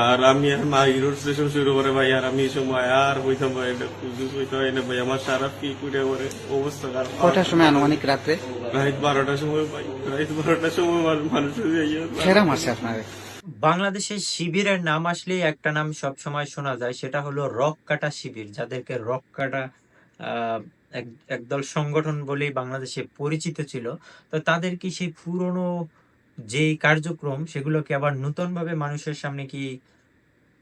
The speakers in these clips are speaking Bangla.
আর আমি আর মা হিরোর স্টেশন শুরু করে ভাই, আর আমি এই সময় আর হইতাম ভাই, এটা খুঁজুস হইতে হয় না ভাই, আমার সারা কি করে করে অবস্থা খারাপ। কটার সময় আনুমানিক রাত্রে? রাত 12টার সময় ভাই, রাত 12টার সময় মানুষ সেরা মারছে আপনারে? বাংলাদেশের শিবিরের নাম আসলেই একটা নাম সব সময় শোনা যায়, সেটা হলো রক কাটা শিবির, যাদেরকে রক কাটা আহ, একদল সংগঠন বলেই বাংলাদেশে পরিচিত ছিল। তো তাদের কি সেই পুরনো যে কার্যক্রম সেগুলোকে আবার নতুন ভাবে মানুষের সামনে কি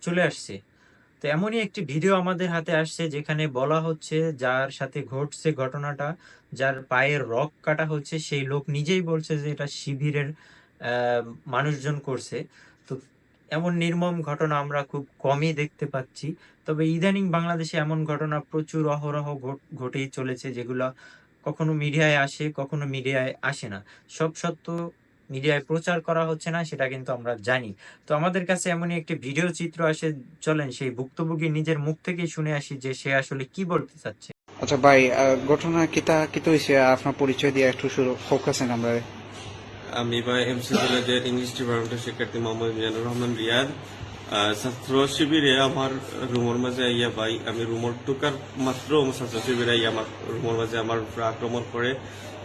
চলে আসছে? তো এমনই একটি ভিডিও আমাদের হাতে আসছে যেখানে বলা হচ্ছে যার সাথে ঘটছে ঘটনাটা, যার পায়ের রক কাটা হচ্ছে, সেই লোক নিজেই বলছে যে এটা শিবিরের আহ, মানুষজন করছে। তো এমন নির্মম ঘটনা আমরা খুব কমই দেখতে পাচ্ছি। তবে ইদানিং বাংলাদেশে এমন ঘটনা প্রচুর অহরহ ঘটেই চলেছে, যেগুলো কখনো মিডিয়ায় আসে, কখনো মিডিয়ায় আসে না। সব সত্য মিডিয়ায় প্রচার করা হচ্ছে না, সেটা কিন্তু আমরা জানি। তো আমাদের কাছে এমনই একটি ভিডিও চিত্র আসে, চলেন সেই ভুক্তভোগী নিজের মুখ থেকেই শুনে আসি যে সে আসলে কি বলতে চাচ্ছে। আচ্ছা ভাই, ঘটনা কিতা হয়েছে? আপনার পরিচয় দিয়ে একটু শুরু ফোকাসেন আমরা। আমি ভাই এমসি কলেজের ইংলিশ ডিপার্টমেন্টের শিক্ষার্থী মোহাম্মদ মিজানুর রহমান রিয়াদ। ছাত্র শিবিরে আমার রুমের মাঝে আইয়া ভাই, আমি রুমের ঢুকার মাত্র ছাত্র শিবিরে আইয়া আমার রুমের মাঝে আমার উপরে আক্রমণ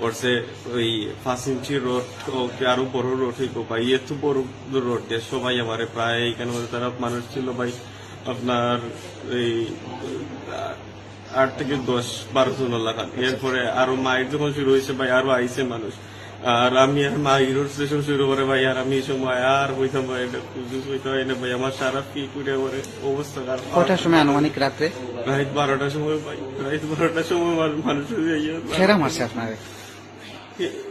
করছে। ওই 5 ইঞ্চি রোড, ওকে আরো বড় রোড হইব ভাই, এত বড় রোড দিয়ে সবাই আমারে প্রায় এখানে মধ্যে তারা মানুষ ছিল ভাই আপনার এই 8 থেকে 10-12 জন লাগান। এরপরে আরো মায়ের যখন শুরু হয়েছে ভাই, আরো আইছে মানুষ। আর আমি আর মা হিরোর স্টেশন শুরু করে ভাই, আর আমি এই সময় আর হইতাম ভাই, এটা খুঁজুস হইতে হয় না ভাই, আমার সারা কি করে করে অবস্থা খারাপ। কটার সময় আনুমানিক রাত্রে? রাত 12টার সময় ভাই, রাত 12টার সময় মানুষ সেরা মারছে আপনারে?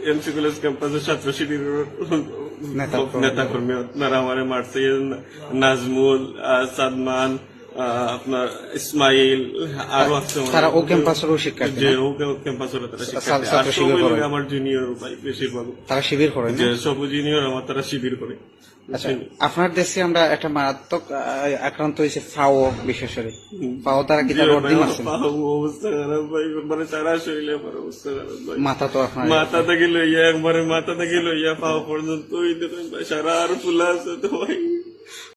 এমসি কলেজ ক্যাম্পাসের ছাত্র শিবিরের নেতা কর্মী আপনারা আমারে মারছে। নাজমুল, সাদমান, আপনার ইসমাইল, আরো আছে তারা ও ক্যাম্পাসেরও শিক্ষার্থী? যে ও ক্যাম্পাসের তারা শিক্ষার্থী, আর ছাত্র শিবির সবাই করে? মিলে আমার জুনিয়র ভাই বেশিরভাগ। তারা শিবির করে না? যে সব জুনিয়র আমার, তারা শিবির করে। আচ্ছা, আপনার দেশে আমরা একটা মারাত্মক আক্রান্ত হয়েছে ফাও, বিশেষ করে ফাও তারা কি তার অর্ধি মারছে? অবস্থা খারাপ ভাই, মানে সারা শরীরে আমার অবস্থা খারাপ ভাই। মাথা তো আপনার মাথা থেকে লইয়া একবারে মাথা থেকে লইয়া পাওয়া পর্যন্ত ওই দেখেন ভাই, সারা আর ফুলা আছে তো ভাই।